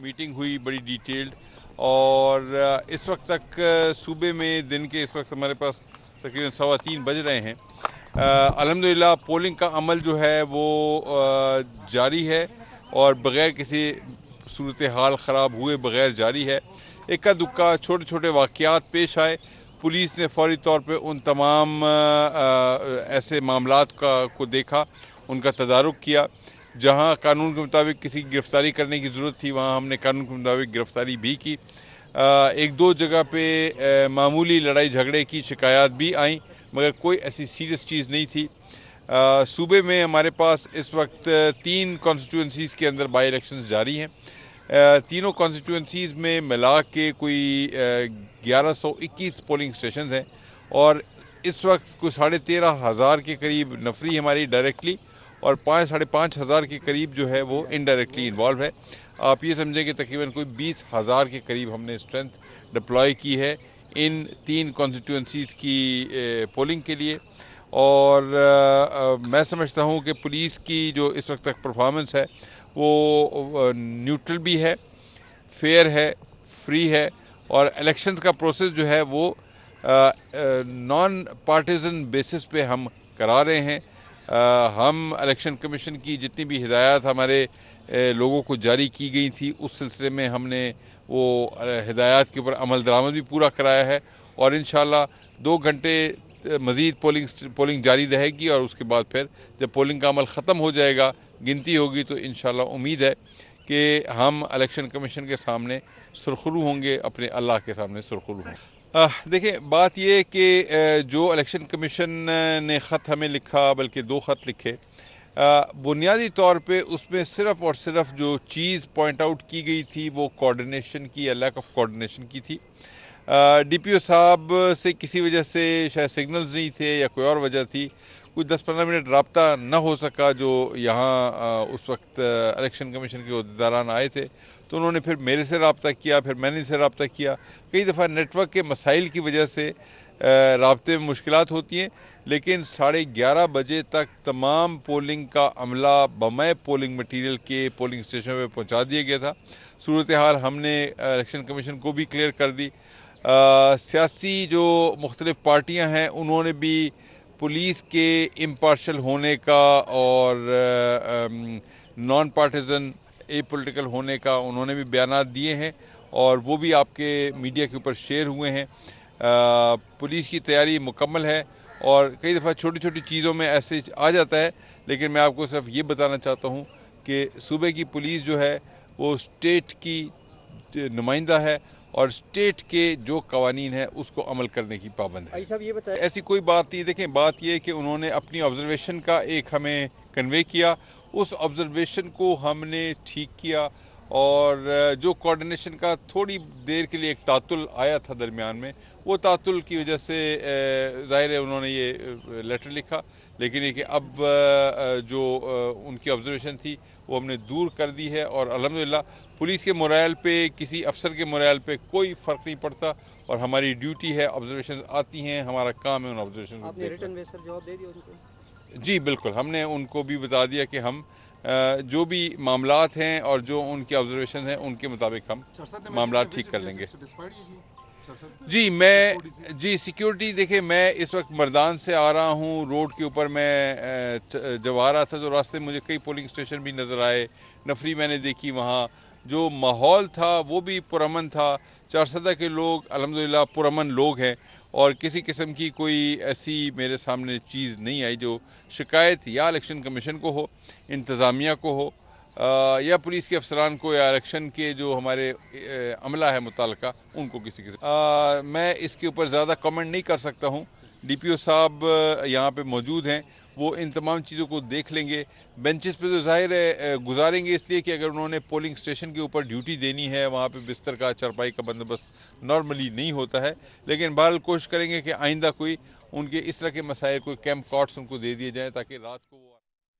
Meeting हुई बड़ी detailed, और इस वक्त तक सूबे में दिन के इस वक्त हमारे पास तकरीबन 3:15 बज रहे हैं। अल्हम्दुलिल्लाह पोलिंग का अमल जो है वो जारी है और बग़ैर किसी सूरत हाल ख़राब हुए बग़ैर जारी है। इक्का दुक्का छोटे छोटे वाक़यात पेश आए, पुलिस ने फ़ौरी तौर पे उन तमाम ऐसे मामलात को देखा, उनका तदारुक किया। जहां कानून के मुताबिक किसी की गिरफ़्तारी करने की ज़रूरत थी वहां हमने कानून के मुताबिक गिरफ़्तारी भी की। एक दो जगह पे मामूली लड़ाई झगड़े की शिकायत भी आईं, मगर कोई ऐसी सीरियस चीज़ नहीं थी। सूबे में हमारे पास इस वक्त 3 कॉन्स्टिट्यूंसीज़ के अंदर बाई इलेक्शंस जारी हैं। तीनों कॉन्स्टिट्यूंसीज़ में मिला के कोई 1121 पोलिंग स्टेशन हैं, और इस वक्त कोई 13,500 के करीब नफरी हमारी डायरेक्टली और 5-5,500 के करीब जो है वो इनडायरेक्टली इन्वॉल्व है। आप ये समझें कि तकरीबन कोई 20,000 के करीब हमने स्ट्रेंथ डिप्लॉय की है इन 3 कॉन्स्टिट्यूंसीज़ की पोलिंग के लिए। और मैं समझता हूँ कि पुलिस की जो इस वक्त तक परफॉर्मेंस है वो न्यूट्रल भी है, फेयर है, फ्री है, और इलेक्शंस का प्रोसेस जो है वो नॉन पार्टिजन बेसिस पे हम करा रहे हैं। हम इलेक्शन कमीशन की जितनी भी हिदायत हमारे लोगों को जारी की गई थी उस सिलसिले में हमने वो हिदायत के ऊपर अमल दरामद भी पूरा कराया है, और इंशाल्लाह 2 घंटे मज़ीद पोलिंग जारी रहेगी, और उसके बाद फिर जब पोलिंग का अमल ख़त्म हो जाएगा, गिनती होगी, तो इंशाल्लाह उम्मीद है कि हम इलेक्शन कमीशन के सामने सुरखरू होंगे, अपने अल्लाह के सामने सुरखरू होंगे। देखिए, बात ये कि जो इलेक्शन कमीशन ने ख़त हमें लिखा, बल्कि 2 ख़त लिखे, बुनियादी तौर पे उसमें सिर्फ़ और सिर्फ जो चीज़ पॉइंट आउट की गई थी वो कोऑर्डिनेशन की या लैक ऑफ कोऑर्डिनेशन की थी। डीपीओ साहब से किसी वजह से शायद सिग्नल्स नहीं थे या कोई और वजह थी, कुछ 10-15 मिनट रब्ता न हो सका। जो यहाँ उस वक्त इलेक्शन कमीशन के अहदेदारान आए थे, तो उन्होंने फिर मेरे से रब्ता किया, फिर मैंने इनसे रब्ता किया। कई दफ़ा नेटवर्क के मसाइल की वजह से राब्ते में मुश्किलात होती हैं, लेकिन 11:30 बजे तक तमाम पोलिंग का अमला बमै पोलिंग मटीरियल के पोलिंग स्टेशन पर पहुँचा दिया गया था। सूरत हाल हमने इलेक्शन कमीशन को भी क्लियर कर दी। सियासी जो मुख्तलिफ़ पार्टियाँ हैं उन्होंने भी पुलिस के इम्पार्शल होने का और नॉन पार्टिजन ए पोलिटिकल होने का उन्होंने भी बयानात दिए हैं, और वो भी आपके मीडिया के ऊपर शेयर हुए हैं। पुलिस की तैयारी मुकम्मल है, और कई दफ़ा छोटी छोटी चीज़ों में ऐसे आ जाता है, लेकिन मैं आपको सिर्फ ये बताना चाहता हूँ कि सूबे की पुलिस जो है वो स्टेट की नुमाइंदा है, और स्टेट के जो कवानीन है उसको अमल करने की पाबंद है। साहब ये बताएं, ऐसी कोई बात नहीं। देखें, बात यह है कि उन्होंने अपनी ऑब्जर्वेशन का एक हमें कन्वे किया, उस ऑब्जर्वेशन को हमने ठीक किया, और जो कोऑर्डिनेशन का थोड़ी देर के लिए एक तातुल आया था दरमियान में, वो तातुल की वजह से ज़ाहिर है उन्होंने ये लेटर लिखा, लेकिन ये कि अब जो उनकी ऑब्जर्वेशन थी वो हमने दूर कर दी है, और अल्हम्दुलिल्लाह पुलिस के मोरल पे, किसी अफसर के मोरल पे कोई फ़र्क नहीं पड़ता, और हमारी ड्यूटी है, ऑब्जर्वेशन आती हैं, हमारा काम है उन ऑब्जर्वेशन को आपने देखना। रिटर्न में सर जवाब दे दिया उनको? जी बिल्कुल, हमने उनको भी बता दिया कि हम जो भी मामलात हैं और जो उनकी ऑब्जर्वेशन हैं उनके मुताबिक हम मामला ठीक कर लेंगे। जी सिक्योरिटी, देखिए मैं इस वक्त मर्दान से आ रहा हूँ, रोड के ऊपर मैं जब आ रहा था तो रास्ते में मुझे कई पोलिंग स्टेशन भी नज़र आए, नफरी मैंने देखी, वहाँ जो माहौल था वो भी पुरअमन था। 400 के लोग अल्हम्दुलिल्लाह पुरअमन लोग हैं, और किसी किस्म की कोई ऐसी मेरे सामने चीज़ नहीं आई जो शिकायत या इलेक्शन कमीशन को हो, इंतज़ामिया को हो, या पुलिस के अफसरान को, या इलेक्शन के जो हमारे अमला है मुताल्लिका उनको किसी मैं इसके ऊपर ज़्यादा कमेंट नहीं कर सकता हूँ। डीपीओ साहब यहाँ पे मौजूद हैं, वो इन तमाम चीज़ों को देख लेंगे। बेंचेस पे तो ज़ाहिर है गुजारेंगे, इसलिए कि अगर उन्होंने पोलिंग स्टेशन के ऊपर ड्यूटी देनी है, वहाँ पे बिस्तर का, चारपाई का बंदोबस्त नॉर्मली नहीं होता है, लेकिन बहरहाल कोशिश करेंगे कि आइंदा कोई उनके इस तरह के मसाइल, कोई कैंप कॉट्स उनको दे दिए जाएँ ताकि रात को